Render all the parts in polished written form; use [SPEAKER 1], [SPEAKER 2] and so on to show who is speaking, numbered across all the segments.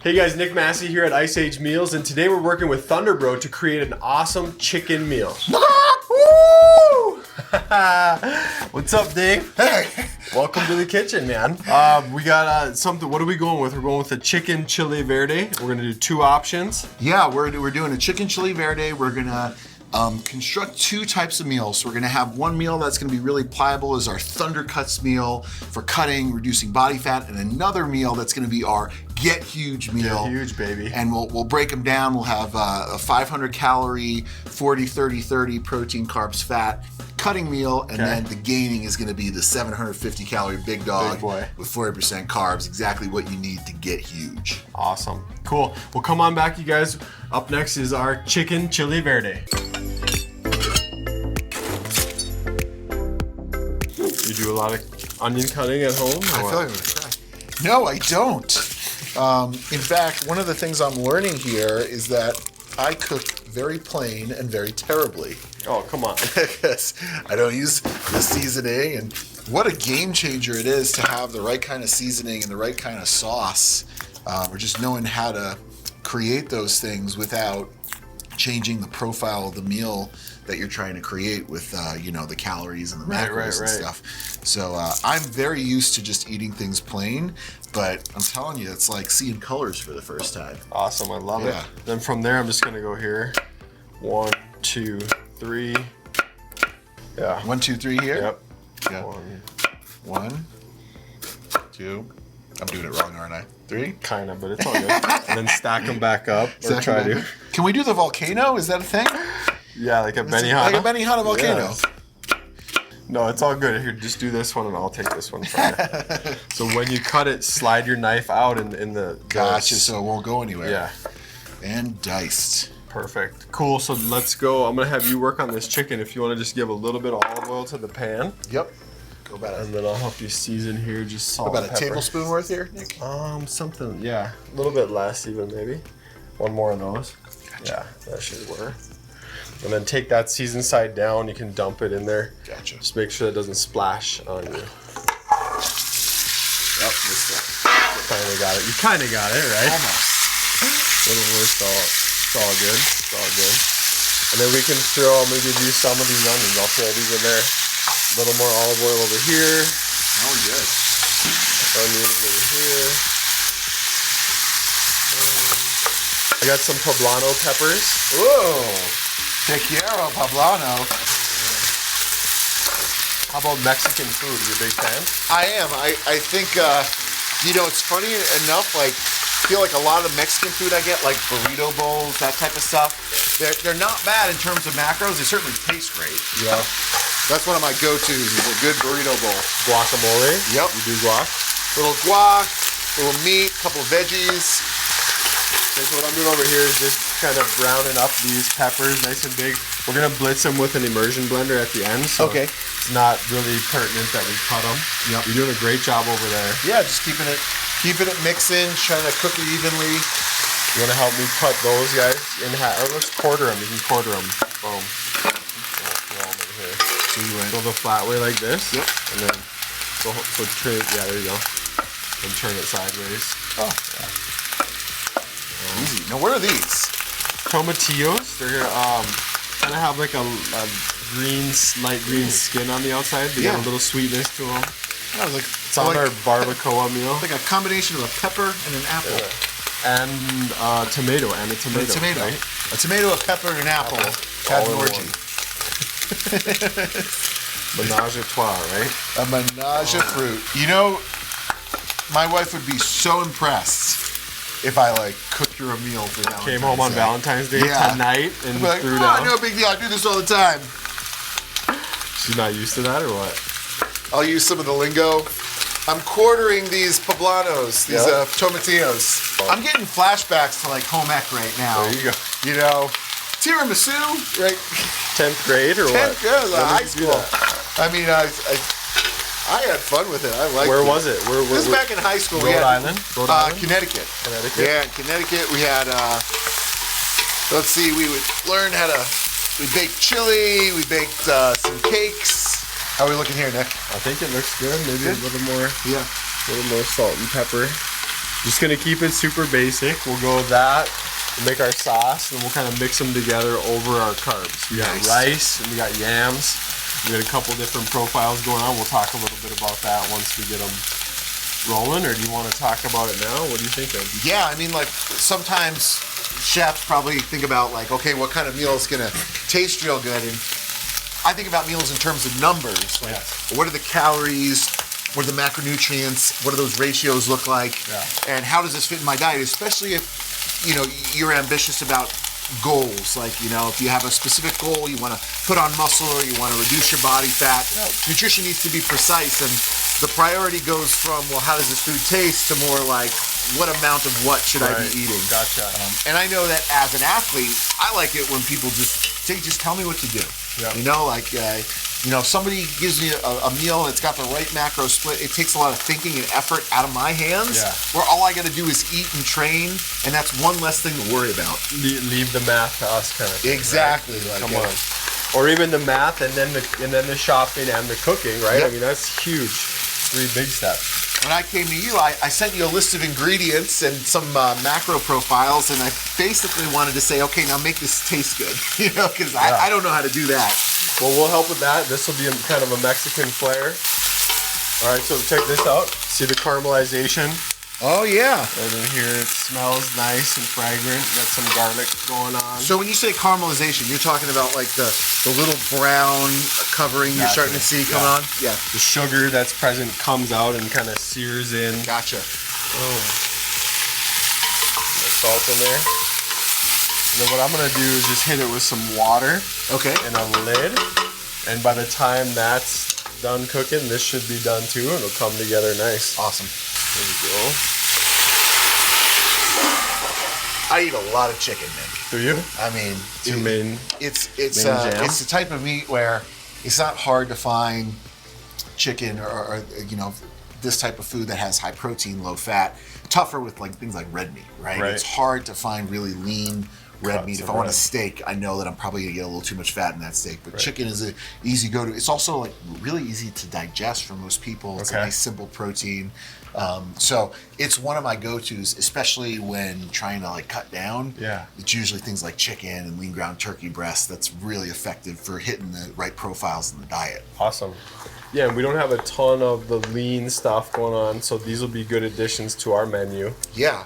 [SPEAKER 1] Hey guys, Nick Massey here at Ice Age Meals, and today we're working with Thunderbro to create an awesome chicken meal. What's up, Dave?
[SPEAKER 2] Hey!
[SPEAKER 1] Welcome to the kitchen, man. We got something. What are we going with? We're going with a chicken chili verde. We're gonna do two options.
[SPEAKER 2] Yeah, we're doing a chicken chili verde. We're gonna construct two types of meals. So we're gonna have one meal that's gonna be really pliable as our Thunder Cuts meal for cutting, reducing body fat, and another meal that's gonna be our Get Huge meal.
[SPEAKER 1] Get huge, baby.
[SPEAKER 2] And we'll break them down. We'll have a 500 calorie, 40, 30, 30 protein, carbs, fat cutting meal, and then the gaining is gonna be the 750 calorie big dog
[SPEAKER 1] Big boy.
[SPEAKER 2] with 40% carbs, exactly what you need to get huge.
[SPEAKER 1] Awesome. Cool. Well, come on back, you guys. Up next is our chicken chili verde. You do a lot of onion cutting at home?
[SPEAKER 2] I feel like I'm gonna cry. No, I don't. In fact, one of the things I'm learning here is that I cook very plain and very terribly.
[SPEAKER 1] Oh, come on.
[SPEAKER 2] Because I don't use the seasoning, and what a game changer it is to have the right kind of seasoning and the right kind of sauce, or just knowing how to create those things without changing the profile of the meal that you're trying to create with the calories and the macros and stuff. So I'm very used to just eating things plain, but I'm telling you, it's like seeing colors for the first time.
[SPEAKER 1] Awesome, I love it. Then from there, I'm just gonna go here. 1, 2, 3. Yeah.
[SPEAKER 2] 1, 2, 3 here.
[SPEAKER 1] Yep.
[SPEAKER 2] Yeah. 1, 2. I'm doing it wrong, aren't I? 3.
[SPEAKER 1] Kind of, but it's all good. And then stack them back up. Or try to.
[SPEAKER 2] Can we do the volcano? Is that a thing?
[SPEAKER 1] Yeah, like a Benihana.
[SPEAKER 2] Like a Benihana volcano.
[SPEAKER 1] Yes. No, it's all good. Here, just do this one and I'll take this one from you. So when you cut it, slide your knife out in the...
[SPEAKER 2] Gotcha, so it won't go anywhere.
[SPEAKER 1] Yeah.
[SPEAKER 2] And diced.
[SPEAKER 1] Perfect. Cool, so let's go. I'm going to have you work on this chicken if you want to just give a little bit of olive oil to the pan.
[SPEAKER 2] Yep. Go about it.
[SPEAKER 1] And then I'll help you season here, just salt
[SPEAKER 2] About
[SPEAKER 1] and
[SPEAKER 2] a
[SPEAKER 1] pepper.
[SPEAKER 2] tablespoon worth here, Nick?
[SPEAKER 1] Something, yeah. A little bit less even, maybe. One more of those.
[SPEAKER 2] Gotcha.
[SPEAKER 1] Yeah, that should work. And then take that seasoned side down. You can dump it in there.
[SPEAKER 2] Gotcha.
[SPEAKER 1] Just make sure it doesn't splash on you.
[SPEAKER 2] Yep, this
[SPEAKER 1] Finally got it. You kind of got it, right?
[SPEAKER 2] almost.
[SPEAKER 1] A little more salt. It's all good. It's all good. And then we can throw, I'm going to give you some of these onions. I'll throw these in there. A little more olive oil over here.
[SPEAKER 2] Oh, good.
[SPEAKER 1] Onions over here. I got some poblano peppers.
[SPEAKER 2] Whoa. Te quiero, poblano.
[SPEAKER 1] How about Mexican food? You a big fan?
[SPEAKER 2] I am. I think, it's funny enough, like, I feel like a lot of Mexican food I get, like burrito bowls, that type of stuff, they're not bad in terms of macros. They certainly taste great.
[SPEAKER 1] Yeah.
[SPEAKER 2] That's one of my go-tos is a good burrito bowl.
[SPEAKER 1] Guacamole?
[SPEAKER 2] Yep.
[SPEAKER 1] You do guac?
[SPEAKER 2] Little guac, little meat, couple of veggies.
[SPEAKER 1] Okay, so what I'm doing over here is just kind of browning up these peppers nice and big. We're going to blitz them with an immersion blender at the end. So it's not really pertinent that we cut them.
[SPEAKER 2] Yep.
[SPEAKER 1] You're doing a great job over there.
[SPEAKER 2] Yeah, just keeping it mixing, trying to cook it evenly.
[SPEAKER 1] You want to help me cut those guys in half? Or let's quarter them. You can quarter them. Boom. Here.
[SPEAKER 2] So you went.
[SPEAKER 1] Go the flat way like this.
[SPEAKER 2] Yep.
[SPEAKER 1] And then so turn it. Yeah, there you go. And turn it sideways.
[SPEAKER 2] Oh. Yeah. Easy. Now, what are these?
[SPEAKER 1] Tomatillos. They're kind of have like a green, light green skin on the outside. They got a little sweetness to them. It's on our barbacoa meal.
[SPEAKER 2] Like a combination of a pepper and an apple.
[SPEAKER 1] Yeah. And tomato. And a tomato. Right?
[SPEAKER 2] A tomato, a pepper, and an apple. Have an orgy.
[SPEAKER 1] Menage a trois, right?
[SPEAKER 2] A menage a fruit. You know, my wife would be so impressed if I cooked her a meal for Valentine's
[SPEAKER 1] Came home on Valentine's Day tonight and threw down.
[SPEAKER 2] No big deal. I do this all the time.
[SPEAKER 1] She's not used to that or what?
[SPEAKER 2] I'll use some of the lingo. I'm quartering these poblanos, these tomatillos. I'm getting flashbacks to home ec right now.
[SPEAKER 1] There you go.
[SPEAKER 2] You know, tiramisu, right?
[SPEAKER 1] 10th grade or what?
[SPEAKER 2] 10th grade, high school. I mean, I had fun with it. I liked it.
[SPEAKER 1] Where was it? Where
[SPEAKER 2] this was back in high school.
[SPEAKER 1] Rhode Island?
[SPEAKER 2] Connecticut.
[SPEAKER 1] Connecticut?
[SPEAKER 2] Yeah, in Connecticut we had, let's see, we would learn how to, we baked chili, we baked some cakes. How are we looking here, Nick?
[SPEAKER 1] I think it looks good. Maybe a little more.
[SPEAKER 2] Yeah.
[SPEAKER 1] A little more salt and pepper. Just gonna keep it super basic. We'll go with that. We'll make our sauce, and we'll kind of mix them together over our carbs. We got rice, and we got yams. We got a couple different profiles going on. We'll talk a little bit about that once we get them rolling, or do you want to talk about it now? What do you think of?
[SPEAKER 2] Yeah, I mean, like, sometimes chefs probably think about, like, okay, what kind of meal is going to taste real good? And I think about meals in terms of numbers. Like, what are the calories? What are the macronutrients? What do those ratios look like? And how does this fit in my diet? Especially if, you know, you're ambitious about goals. Like, you know, if you have a specific goal, you want to put on muscle or you want to reduce your body fat, nutrition needs to be precise. And the priority goes from, well, how does this food taste, to more like, what amount of what should I be eating?
[SPEAKER 1] Gotcha.
[SPEAKER 2] And I know that as an athlete, I like it when people just tell me what to do. You know, like, you know, somebody gives me a meal and it's got the right macro split. It takes a lot of thinking and effort out of my hands, where all I got to do is eat and train, and that's one less thing to worry about.
[SPEAKER 1] Leave the math to us, kind of thing,
[SPEAKER 2] exactly.
[SPEAKER 1] Right?
[SPEAKER 2] Like,
[SPEAKER 1] come on. Or even the math and then the shopping and the cooking, right? I mean, that's huge. 3 big steps.
[SPEAKER 2] When I came to you, I sent you a list of ingredients and some macro profiles, and I basically wanted to say, okay, now make this taste good, you know, because I don't know how to do that.
[SPEAKER 1] Well, we'll help with that. This will be kind of a Mexican flair. All right, so check this out. See the caramelization?
[SPEAKER 2] Oh, yeah.
[SPEAKER 1] Right in here, it smells nice and fragrant. Got some garlic going on.
[SPEAKER 2] So when you say caramelization, you're talking about like the little brown covering you're starting to see come on? Yeah.
[SPEAKER 1] The sugar that's present comes out and kind of sears in.
[SPEAKER 2] Gotcha.
[SPEAKER 1] Oh. The salt in there. And then what I'm going to do is just hit it with some water.
[SPEAKER 2] Okay.
[SPEAKER 1] And a lid. And by the time that's done cooking, this should be done too. It'll come together nice.
[SPEAKER 2] Awesome.
[SPEAKER 1] There we go.
[SPEAKER 2] I eat a lot of chicken, Nick.
[SPEAKER 1] Do you?
[SPEAKER 2] I mean, it's the type of meat where it's not hard to find chicken or you know, this type of food that has high protein, low fat. Tougher with like things like red meat, right? It's hard to find really lean red meat. If I want a steak, I know that I'm probably gonna get a little too much fat in that steak. But chicken is an easy go-to. It's also like really easy to digest for most people. It's a nice simple protein. So it's one of my go-tos, especially when trying to like cut down. It's usually things like chicken and lean ground turkey breast that's really effective for hitting the right profiles in the diet.
[SPEAKER 1] Awesome. Yeah, and we don't have a ton of the lean stuff going on, so these will be good additions to our menu.
[SPEAKER 2] Yeah.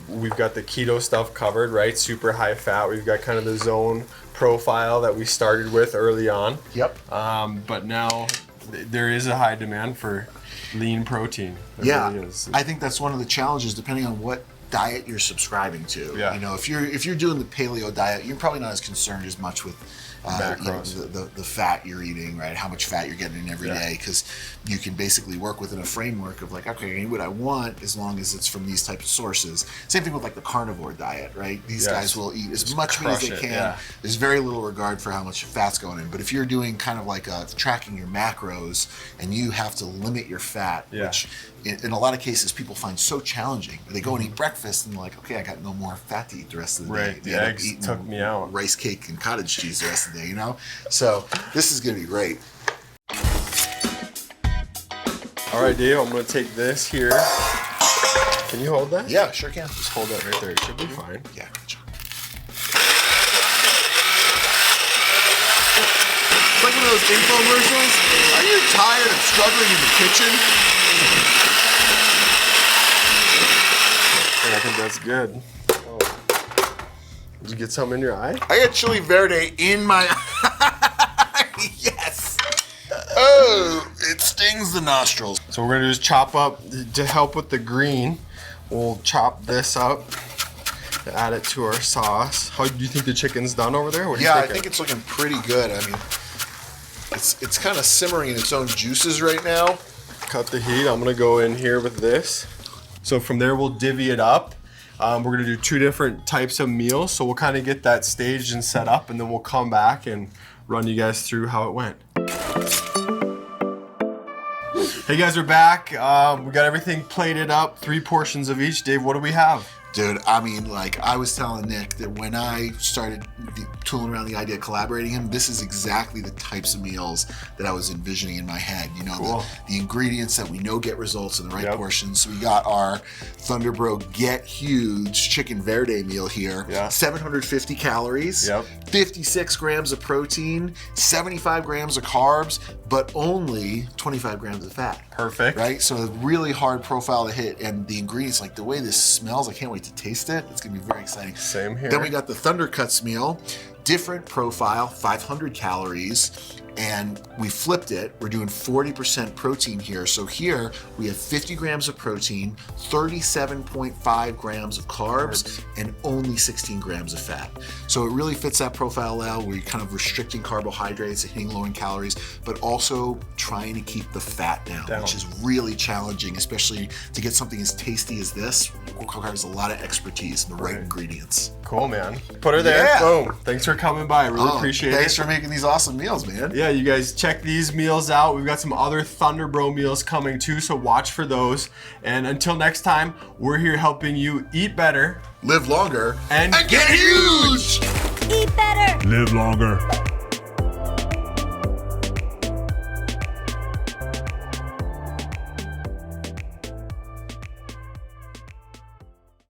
[SPEAKER 1] We've got the keto stuff covered, right? Super high fat. We've got kind of the zone profile that we started with early on.
[SPEAKER 2] Yep.
[SPEAKER 1] But now there is a high demand for lean protein.
[SPEAKER 2] There
[SPEAKER 1] really is.
[SPEAKER 2] I think that's one of the challenges, depending on what diet you're subscribing to. You know, if you're doing the paleo diet, you're probably not as concerned as much with you know, the fat you're eating, right? How much fat you're getting in every day, because you can basically work within a framework of like, okay, I eat what I want as long as it's from these types of sources. Same thing with like the carnivore diet, right? These guys will eat as much meat as they can. There's very little regard for how much fat's going in. But if you're doing kind of like tracking your macros and you have to limit your fat, which in a lot of cases people find so challenging. They go and eat breakfast and they're like, okay, I got no more fat to eat the rest of the day.
[SPEAKER 1] The eggs took me out.
[SPEAKER 2] Rice cake and cottage cheese the rest of the day, you know? So this is going to be great.
[SPEAKER 1] All right, Dave, I'm going to take this here. Can you hold that?
[SPEAKER 2] Yeah, sure can.
[SPEAKER 1] Just hold that right there. It should be fine.
[SPEAKER 2] Yeah, gotcha. It's like one of those infomercials. Are you tired of struggling in the kitchen?
[SPEAKER 1] I think that's good. Oh. Did you get something in your eye?
[SPEAKER 2] I got chili verde in my eye. Yes. Oh, it stings the nostrils.
[SPEAKER 1] So what we're gonna do is chop up to help with the green. We'll chop this up, add it to our sauce. How do you think the chicken's done over there? What do you
[SPEAKER 2] I think it's looking pretty good. I mean, it's kind of simmering in its own juices right now.
[SPEAKER 1] Cut the heat. I'm gonna go in here with this. So from there we'll divvy it up. We're gonna do 2 different types of meals. So we'll kind of get that staged and set up, and then we'll come back and run you guys through how it went. Hey guys, we're back. We got everything plated up, 3 portions of each. Dave, what do we have?
[SPEAKER 2] Dude, I mean, like I was telling Nick that when I started tooling around the idea of collaborating him, this is exactly the types of meals that I was envisioning in my head. You know,
[SPEAKER 1] Cool.
[SPEAKER 2] the ingredients that we know get results in the right portions. So we got our Thunder Bro Get Huge Chicken Verde meal here. 750 calories, 56 grams of protein, 75 grams of carbs, but only 25 grams of fat.
[SPEAKER 1] Perfect.
[SPEAKER 2] Right? So a really hard profile to hit, and the ingredients, like the way this smells, I can't wait to taste it. It's gonna be very exciting.
[SPEAKER 1] Same here.
[SPEAKER 2] Then we got the Thunder Cuts meal, different profile, 500 calories, and we flipped it. We're doing 40% protein here. So here we have 50 grams of protein, 37.5 grams of carbs, and only 16 grams of fat. So it really fits that profile well, where you're kind of restricting carbohydrates and hitting low in calories, but also trying to keep the fat down, which is really challenging, especially to get something as tasty as this. Requires a lot of expertise and the right ingredients.
[SPEAKER 1] Cool, man. Put her there. Boom. Thanks for coming by. I really appreciate it.
[SPEAKER 2] Thanks for making these awesome meals, man.
[SPEAKER 1] Yeah, you guys check these meals out. We've got some other Thunder Bro meals coming too, so watch for those. And until next time, we're here helping you eat better,
[SPEAKER 2] live longer,
[SPEAKER 1] and
[SPEAKER 2] get huge!
[SPEAKER 3] Eat better!
[SPEAKER 4] Live longer.